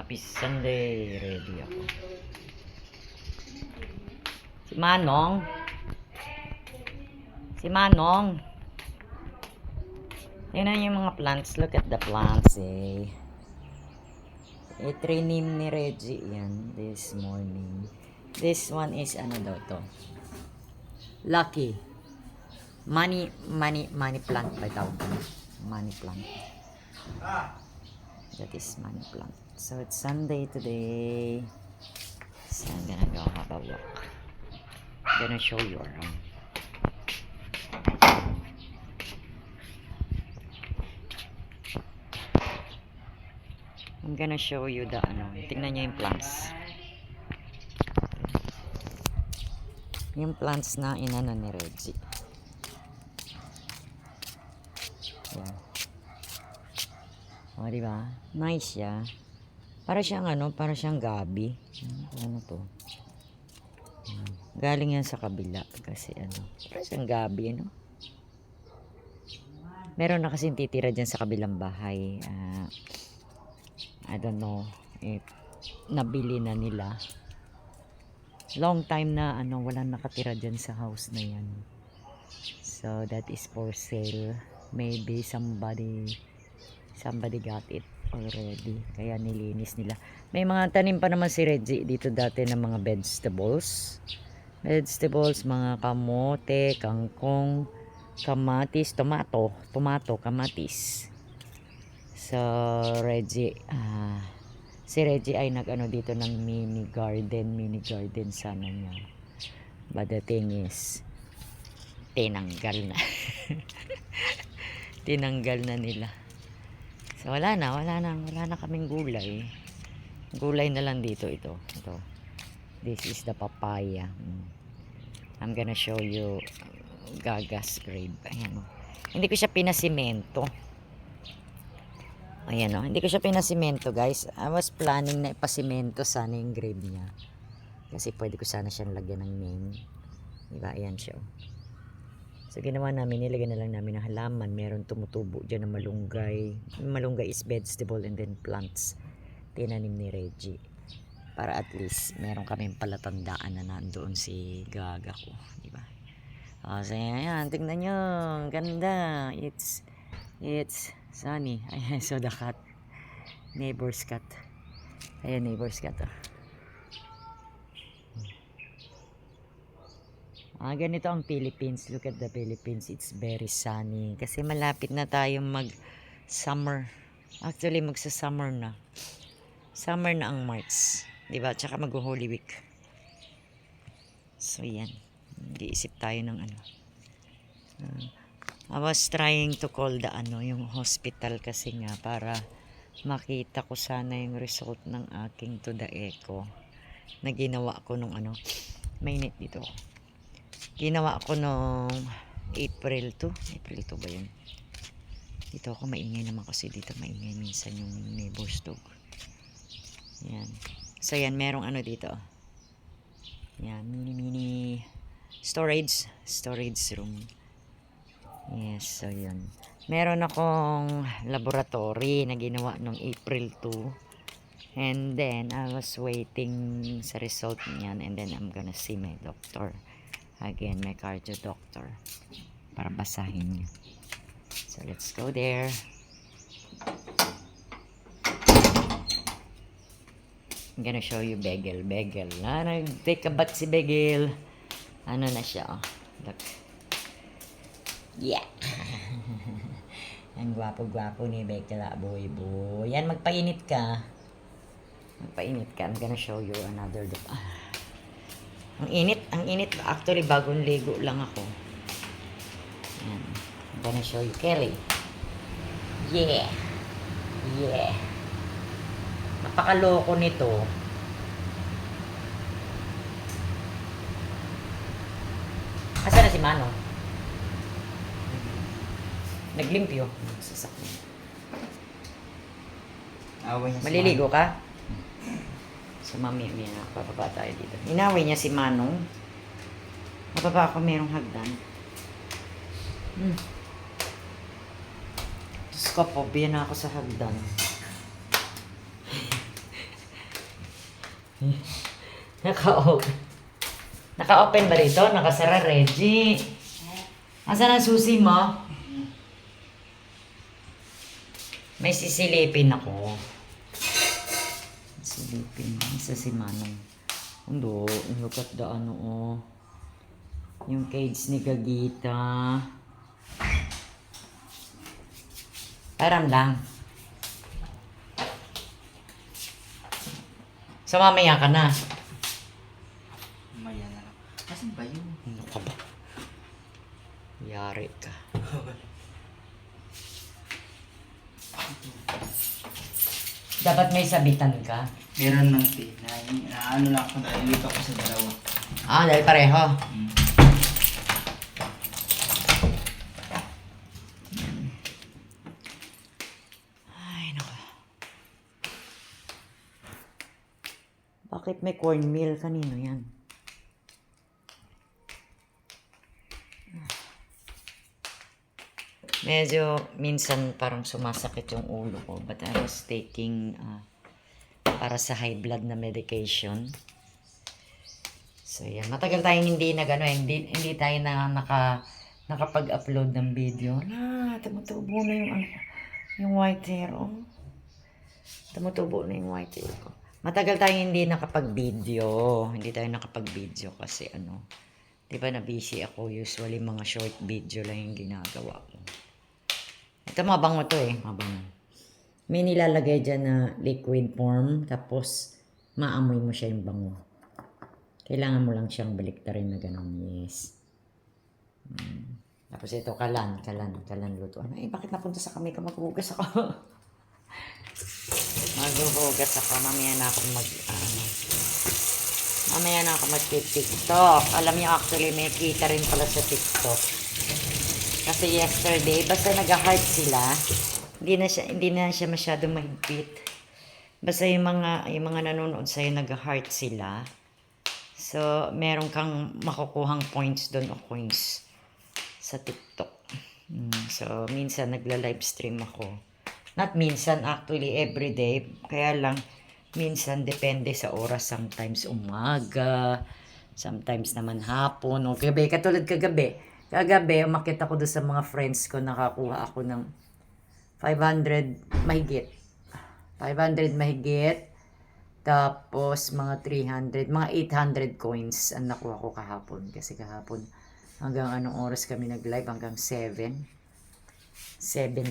Happy Sunday. Ready ako. Si Manong. Si Manong. Tingnan yung mga plants. Look at the plants eh. Itrinim ni Reggie yan this morning. This one is ano daw to? Lucky. Money plant by tawag ko. Money plant. That is money plant. So it's Sunday today. So I'm gonna go have a walk. I'm gonna show you around. I'm gonna show you the ano. Tingnan niyo yung plants. Yung plants na inano ni Reggie. Yan. O, diba? Nice siya. Para siyang ano, para siyang gabi. Ano to? Galing yan sa kabila. Kasi ano, para siyang gabi, ano? Meron na kasing titira dyan sa kabilang bahay. I don't know if nabili na nila. Long time na ano, walang nakatira dyan sa house na yan. So that is for sale. Maybe somebody got it already. Kaya nilinis nila. May mga tanim pa naman si Reggie dito dati ng mga vegetables. Vegetables, mga kamote, kangkong, kamatis, tomato, kamatis. So Reggie, si Reggie ay nag-ano dito ng mini garden sana niya. But the thing is, tinanggal na. Tinanggal na nila. So wala na kaming gulay. Gulay na lang dito ito. This is the papaya. I'm gonna show you Gaga's grave. Ayan o. Hindi ko siya pinasimento. Ayan o. Hindi ko siya pinasimento guys. I was planning na ipasimento sana yung grave niya. Kasi pwede ko sana siyang lagyan ng name. Diba? Ayan siya o. So ginawa namin, nilagyan na lang namin ng halaman. Meron tumutubo dyan na malunggay. Malunggay is vegetable and then plants. Tinanim ni Reggie. Para at least meron kaming palatandaan na nandoon si Gaga ko. Diba? So ayan, tingnan nyo. Ganda. It's sunny. Ayan, so the cat. Neighbor's cat. Ayan, neighbor's cat. Ganito ang Philippines. Look at the Philippines. It's very sunny. Kasi malapit na tayo mag-summer. Actually, magsa-summer na. Summer na ang March. Diba? Tsaka mag-Holy Week. So, yan. Nag-iisip tayo ng ano. I was trying to call the ano, yung hospital kasi nga para makita ko sana yung result ng aking to the echo na ginawa ko nung ano. Mainit dito. Ginawa ko nung April 2 ba yun? Dito ako maingay naman kasi dito maingay minsan yung neighbor's dog. Yan. So yan, merong ano dito. Yan, mini storage room. Yes, so yun. Meron akong laboratory na ginawa nung April 2. And then I was waiting sa result niyan and then I'm gonna see my doctor. Again, my cardio doctor. Para basahin niya. So, let's go there. I'm gonna show you Begel. Nag-take a bath si Begel. Ano na siya, oh. Look. Yeah. Ang gwapo-gwapo ni Begel, boy. Yan, magpainit ka. I'm gonna show you another doctor. Ang init. Actually, bagong ligo lang ako. Ayan. I'm gonna show you Kelly. Yeah. Napakaloko nito. Asa na si Manong? Naglimpyo. Sasakyan. Maliligo ka? So, mami, papapa tayo dito. Inaway niya si Manong. Mababa ako, merong hagdan. Diyos ko po, biyan ako sa hagdan. Naka-open. Naka-open ba rito? Nakasara, Reggie. Asan ang susi mo? May sisilipin ako. Silipin. Isa si Manong. Undo, look at the ano oh. Yung cage ni Gagita. Param lang. So mamaya ka na. Maya na lang. Asan ba yun? Ano ka ba? Yari ka. Dapat may sabitan ka. Meron man pe. Ano lang ako, nalilito ako sa dalawa. Ah, dahil pareho. Hmm. Ay, naku. Bakit may cornmeal? Kanino yan? Medyo minsan parang sumasakit yung ulo ko. But I was taking para sa high blood na medication. So yan, matagal tayong hindi hindi tayo nakapag-upload ng video. Tumutubo na yung white hair, oh. Tumutubo na yung white hair ko. Matagal tayong hindi nakapag-video. Hindi tayo nakapag-video kasi di ba na busy ako. Usually mga short video lang yung ginagawa ko. Ito mabango to eh, mabango. May nilalagay dyan na liquid form, tapos maamoy mo siya yung bango. Kailangan mo lang siyang baliktarin na gano'n, yes. Tapos ito, kalan luto. Bakit napunta sa kamay ko? Maghuhugas ako. Maghuhugas ako. Mamaya na ako mamaya na ako mag-TikTok. Alam niyo, actually, may kita rin pala sa TikTok. Kasi yesterday, basta nag-heart sila, hindi na siya masyadong mahigpit. Basta yung mga nanonood sa'yo, nag-heart sila. So, meron kang makukuhang points doon o coins sa TikTok. So, minsan nagla-livestream ako. Not minsan, actually everyday. Kaya lang, minsan depende sa oras. Sometimes umaga, sometimes naman hapon o gabi. Katulad kagabi. Kagabi, umakit ako doon sa mga friends ko. Nakakuha ako ng 500 mahigit. 500 mahigit. Tapos, mga 300, mga 800 coins ang nakuha ko kahapon. Kasi kahapon, hanggang anong oras kami nag-live? Hanggang 7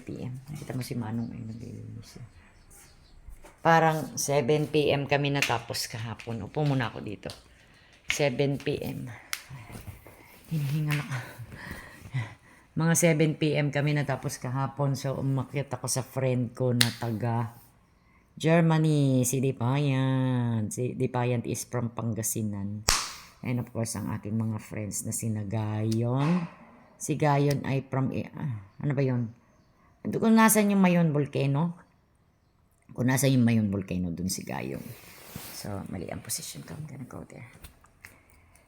p.m. Nakita mo si Manong ay naglilinis. Parang 7 p.m. kami natapos kahapon. Upo muna ako dito. 7 p.m. Hinihingal ako. Mga 7 p.m. kami natapos kahapon. So, umakyat ako sa friend ko na taga Germany, si Dipayant. Si Dipayant is from Pangasinan. And of course, ang aking mga friends na si Gayon. Si Gayon ay from, ano ba yun? Kung nasan yung Mayon Volcano? Kung nasan yung Mayon Volcano, dun si Gayon. So, mali ang position ko. I'm gonna go there.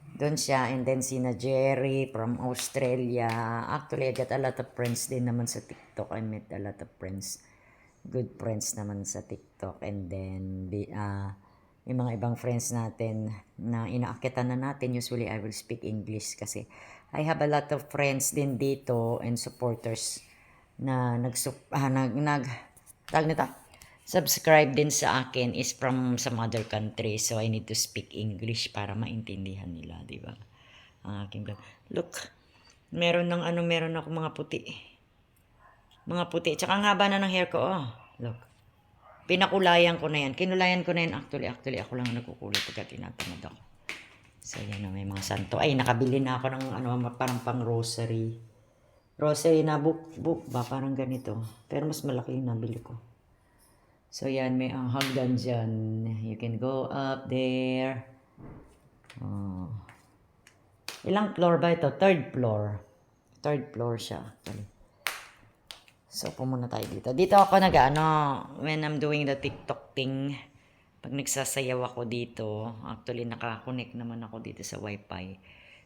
Doon siya, and then sina Jerry from Australia. Actually, I got a lot of friends din naman sa TikTok. I met a lot of friends. Good friends naman sa TikTok. And then, yung mga ibang friends natin na inaakitan na natin, usually I will speak English kasi I have a lot of friends din dito and supporters na subscribe din sa akin is from some other country. So, I need to speak English para maintindihan nila, di ba? Ang aking look, meron ako mga puti. Mga puti. Tsaka ang haba na ng hair ko, oh. Look. Pinakulayan ko na yan. Kinulayan ko na yan. Actually, ako lang nagkukulay pagka tinatamad ako. So, yan na, may mga santo. Ay, nakabili na ako ng parang pang rosary. Rosary na book ba? Parang ganito. Pero mas malaki yung nabili ko. So, yan, may ang hagdan dyan. You can go up there. Oh. Ilang floor ba ito? Third floor. Third floor siya, actually. So, pumunta tayo dito. Dito ako when I'm doing the TikTok thing, pag nagsasayaw ako dito, actually nakakonect naman ako dito sa wifi.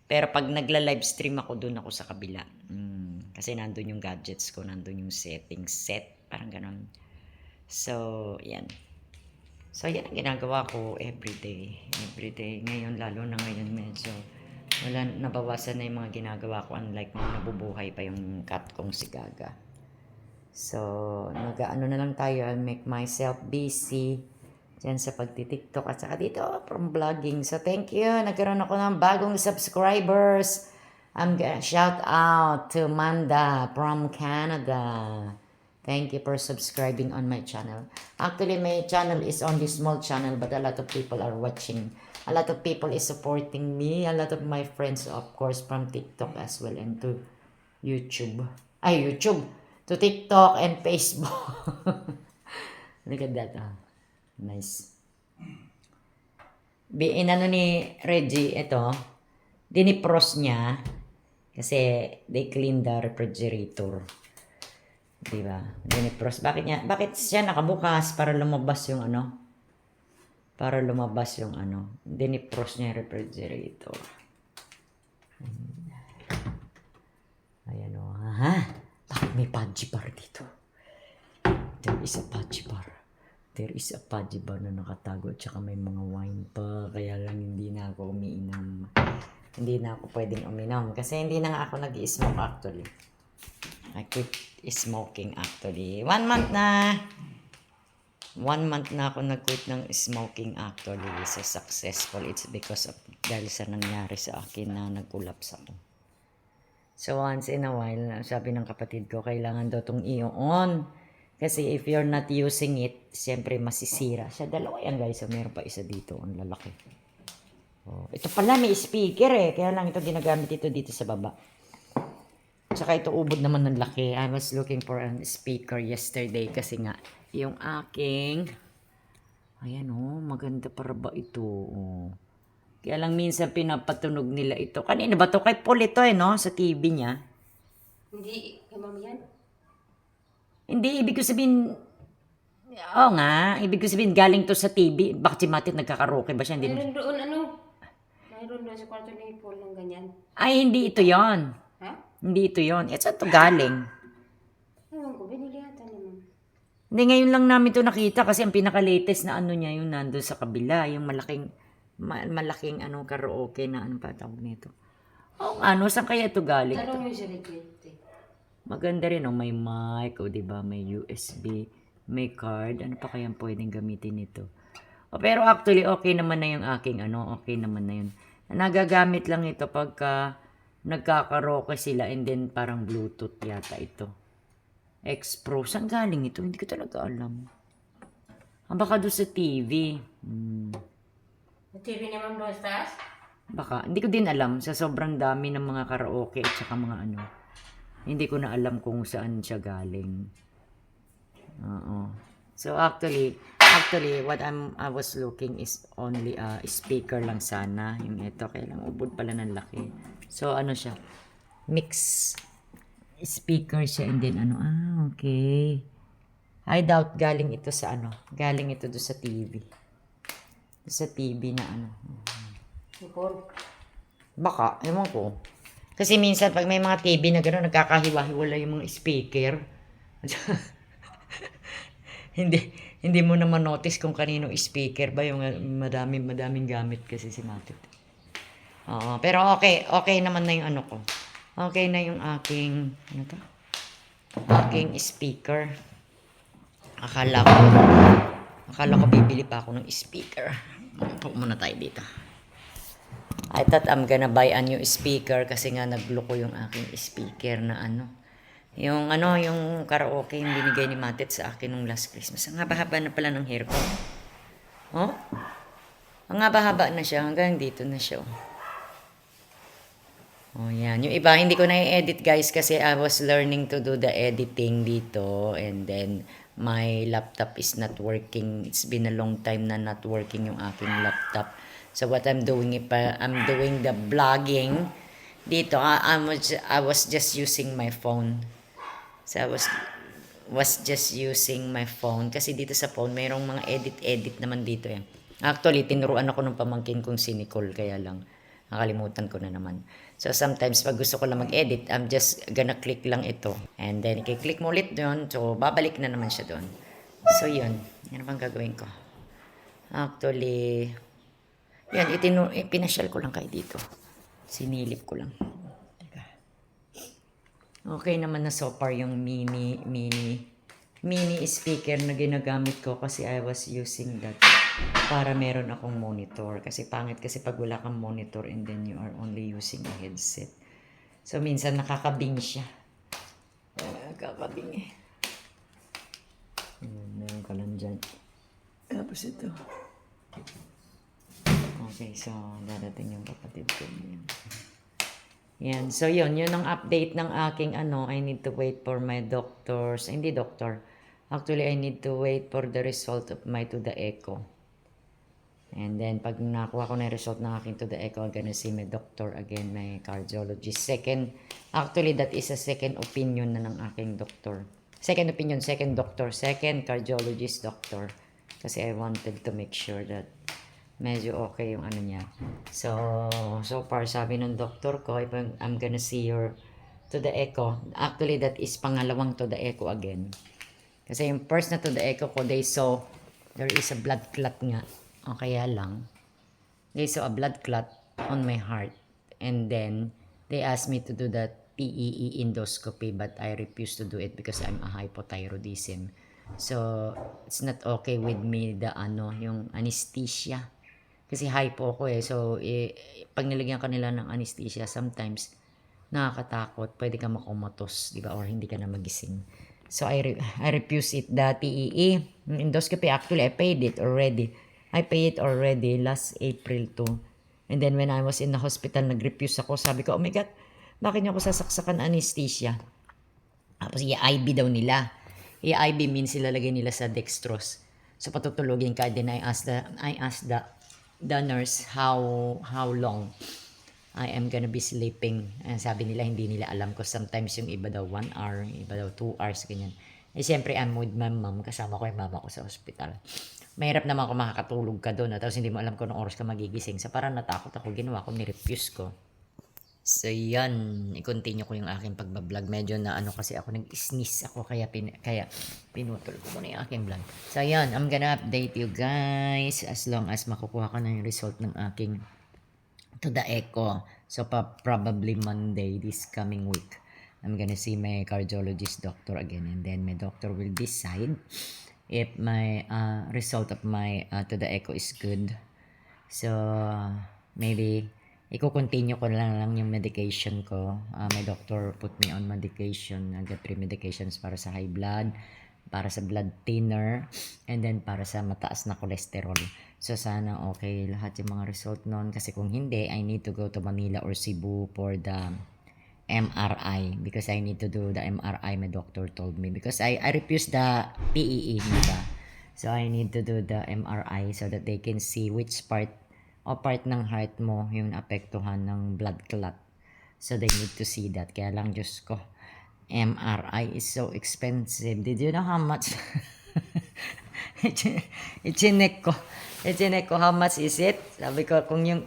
Pero pag nagla-livestream ako, doon ako sa kabila. Kasi nandun yung gadgets ko, nandun yung settings set, parang ganon. So, yan. So, yan ang ginagawa ko everyday. Everyday. Ngayon, lalo na ngayon, medyo wala, nabawasan na yung mga ginagawa ko. Unlike nung nabubuhay pa yung cat kong si Gaga. So, nag-ano na lang tayo. I'll make myself busy dyan sa pagtitiktok at saka dito from vlogging. So, thank you. Nagkaroon ako ng bagong subscribers. I'm gonna shout out to Manda from Canada. Thank you for subscribing on my channel. Actually, my channel is only small channel, but a lot of people are watching. A lot of people is supporting me. A lot of my friends, of course, from TikTok as well and to YouTube. YouTube. To TikTok and Facebook. Look at that. Nice. Inano ni Reggie, ito, dinipros niya kasi they clean the refrigerator. Diba? Dinipros. Bakit siya nakabukas para lumabas yung ano? Para lumabas yung ano. Dinipros niya yung refrigerator. Ayan o. Ha? Bakit may pudgy bar dito? There is a pudgy bar. There is a pudgy bar na nakatago at saka may mga wine pa. Kaya lang hindi na ako umiinom. Hindi na ako pwedeng uminom. Kasi hindi na nga ako nag-i-smoke actually. I quit smoking actually. 1 month na. 1 month na ako nag-quit ng smoking actually. So successful. It's because of dahil sa nangyari sa akin na nag-collapse ako. So once in a while, sabi ng kapatid ko, kailangan daw itong i-on. Kasi if you're not using it, siyempre masisira siya. Dalawa yan guys. So meron pa isa dito. Ang lalaki. Oh, ito pala may speaker eh. Kaya lang ito ginagamit ito dito sa baba. Tsaka ito ubod naman ng laki. I was looking for a speaker yesterday kasi nga yung aking ayan maganda para ba ito. Kaya lang minsan pinapatunog nila ito. Kanina ba to? Kay Paul ito sa TV niya. Hindi, kay mami yan. Hindi, ibig ko sabihin oo nga, ibig ko sabihin galing to sa TV. Bakit si Matit nagkakaroke ba siya? Hindi Mayroon doon, mayroon doon sa kwarto ni Paul ng ganyan. Ay, hindi ito yon. Ha? Hindi ito yon. Saan ito galing? Ewan ko, binili yata naman. Hindi, ngayon lang namin ito nakita kasi ang pinaka-latest na niya yung nandun sa kabila. Yung malaking karaoke na pa tawag nito. Oo saan kaya ito galing? Tanong yung si Regente. Maganda rin may mic, diba? May USB, may card. Ano pa kaya pwedeng gamitin nito? Pero actually, okay naman na yung aking okay naman na yun. Nagagamit lang ito pagka nagkakaroke sila and then parang Bluetooth yata ito. X-Pro. Saan galing ito? Hindi ko talaga alam. Baka doon sa TV. TV naman doon sa taas? Baka. Hindi ko din alam. Sa sobrang dami ng mga karaoke at saka mga Hindi ko na alam kung saan siya galing. Oo. So actually, what I was looking is only a speaker lang sana. Yung ito, kaya lang ubod pala ng laki. So siya? Mix speaker siya and then okay. I doubt galing ito sa galing ito do sa TV. Sa TV na Si Paul. Baka, ewan ko. Kasi minsan pag may mga TV na gano'n, nagkakahiwa-hiwala yung mga speaker. hindi mo naman notice kung kanino speaker ba yung madaming gamit kasi si Matit. Oo, pero okay naman na yung ko. Okay na yung aking aking speaker. Akala ko bibili pa ako ng speaker. Upo muna tayo dito. I thought I'm gonna buy a new speaker kasi nga nagloko yung aking speaker na yung yung karaoke yung binigay ni Matit sa akin nung last Christmas. Ang haba-haba na pala ng hair ko. Oh? Ang haba-haba na siya. Hanggang dito na siya. Oh, yan. Yung iba, hindi ko na i-edit guys kasi I was learning to do the editing dito and then my laptop is not working. It's been a long time na not working yung aking laptop. So what I'm doing, I'm doing the vlogging dito. I was just using my phone. So I was just using my phone kasi dito sa phone mayroong mga edit naman dito yan. Actually, tinuruan ako ng pamangkin kong si Nicole kaya lang nakalimutan ko na naman. So sometimes pag gusto ko lang mag-edit, I'm just gonna click lang ito. And then i-click mo ulit doon. So babalik na naman siya doon. So yun. Yan ang gagawin ko. Actually, yan, pinasyal ko lang kayo dito. Sinilip ko lang. Teka. Okay naman na so far yung mini speaker na ginagamit ko kasi I was using that para meron akong monitor. Kasi pangit kasi pag wala kang monitor and then you are only using a headset. So, minsan nakakabing siya. Nakakabing eh. Meron ka lang dyan. Tapos ito. Okay, so dadating yung kapatid ko. Yan. So, yun ang update ng aking I need to wait for my doctors. Hindi doctor. Actually, I need to wait for the result of my to the echo. And then, pag nakuha ko na yung result ng aking to the echo, I'm gonna see my doctor again, my cardiologist. Actually, that is a second opinion na ng aking doctor. Second opinion, second doctor, second cardiologist doctor. Kasi I wanted to make sure that medyo okay yung niya. So far, sabi ng doktor ko, I'm gonna see your to the echo. Actually, that is pangalawang to the echo again. Kasi yung first na to the echo ko, they saw there is a blood clot nga. O kaya lang, they saw a blood clot on my heart. And then, they asked me to do the TEE endoscopy, but I refused to do it because I'm a hypothyroidism. So, it's not okay with me yung anesthesia. Kasi hypo ko eh. So, pag nilagyan ka nila ng anesthesia, sometimes, nakakatakot. Pwede ka makumatos, di ba? Or hindi ka na magising. So, I refuse it. The TEE, endoscopy, actually, I paid it already last April 2. And then, when I was in the hospital, nag-refuse ako. Sabi ko, oh my God, bakit niyo ako sasaksakan anesthesia? Tapos, i-IV daw nila. I-IV means ilalagay nila sa dextrose. So, patutulogin ka. Then, I asked the nurse how long I am gonna be sleeping. Sabi nila, hindi nila alam ko. Sometimes yung iba daw 1 hour, iba daw 2 hours, ganyan. Siyempre, I'm with my mom. Kasama ko yung mama ko sa hospital. Mahirap naman kung makakatulog ka doon. Tapos hindi mo alam kung anong oras ka magigising. So, parang natakot ako. Ginawa ko, nirefuse ko. So, yan. I-continue ko yung aking pagbablog. Medyo na kasi ako, nag-sneeze ako. Kaya pinutol ko muna yung aking vlog. So, yan. I'm gonna update you guys as long as makukuha ka na yung result ng aking to the echo. So, probably Monday this coming week. I'm gonna see my cardiologist doctor again. And then, my doctor will decide if my result of my to the echo is good. So, maybe i-continue ko lang yung medication ko. My doctor put me on medication. I got 3 medications para sa high blood, para sa blood thinner, and then para sa mataas na cholesterol. So, sana okay lahat yung mga result nun. Kasi kung hindi, I need to go to Manila or Cebu for the MRI because I need to do the MRI, my doctor told me, because I refused the PEE, diba? So I need to do the MRI so that they can see which part ng heart mo yung naapektuhan ng blood clot. So they need to see that. Kaya lang, Diyos ko, MRI is so expensive. Did you know how much? Ichinek ko how much is it? Sabi ko, kung yung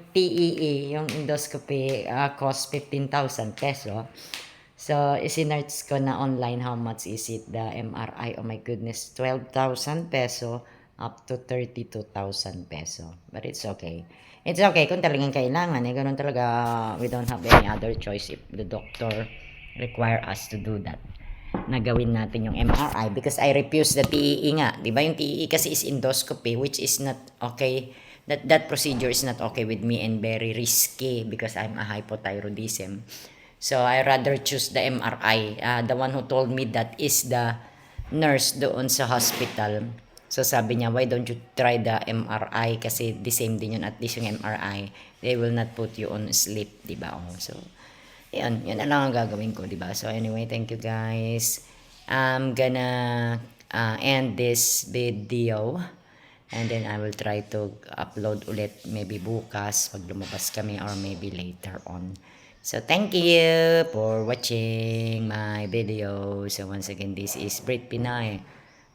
TEE, yung endoscopy, cost 15,000 peso. So, isinerch ko na online how much is it, the MRI. Oh my goodness, 12,000 peso up to 32,000 peso. But it's okay. It's okay kung talagang kailangan. Ganun talaga, we don't have any other choice if the doctor require us to do that. Nagawin natin yung MRI because I refuse the TEE nga. Diba yung TEE kasi is endoscopy, which is not okay. That procedure is not okay with me and very risky because I'm a hypothyroidism. So I rather choose the MRI. The one who told me that is the nurse doon sa hospital. So sabi niya, why don't you try the MRI? Kasi the same din yun, at least yung MRI. They will not put you on sleep, diba? So, yun na lang ang gagawin ko, diba? So anyway, thank you guys. I'm gonna end this video. And then I will try to upload ulit maybe bukas pag lumabas kami or maybe later on. So thank you for watching my video. So once again, this is Brit Pinay,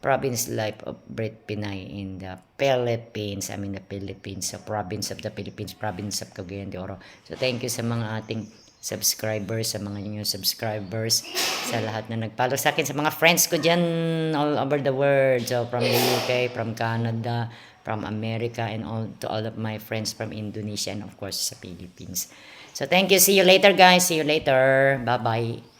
province life of Brit Pinay in the Philippines. So province of the Philippines, province of Cagayan de Oro. So thank you sa mga ating subscribers, sa mga new subscribers, sa lahat na nag-follow sa akin, sa mga friends ko dyan all over the world. So from the UK, from Canada, from America, and all to all of my friends from Indonesia, and of course sa Philippines. So thank you. See you later, guys. See you later. Bye-bye.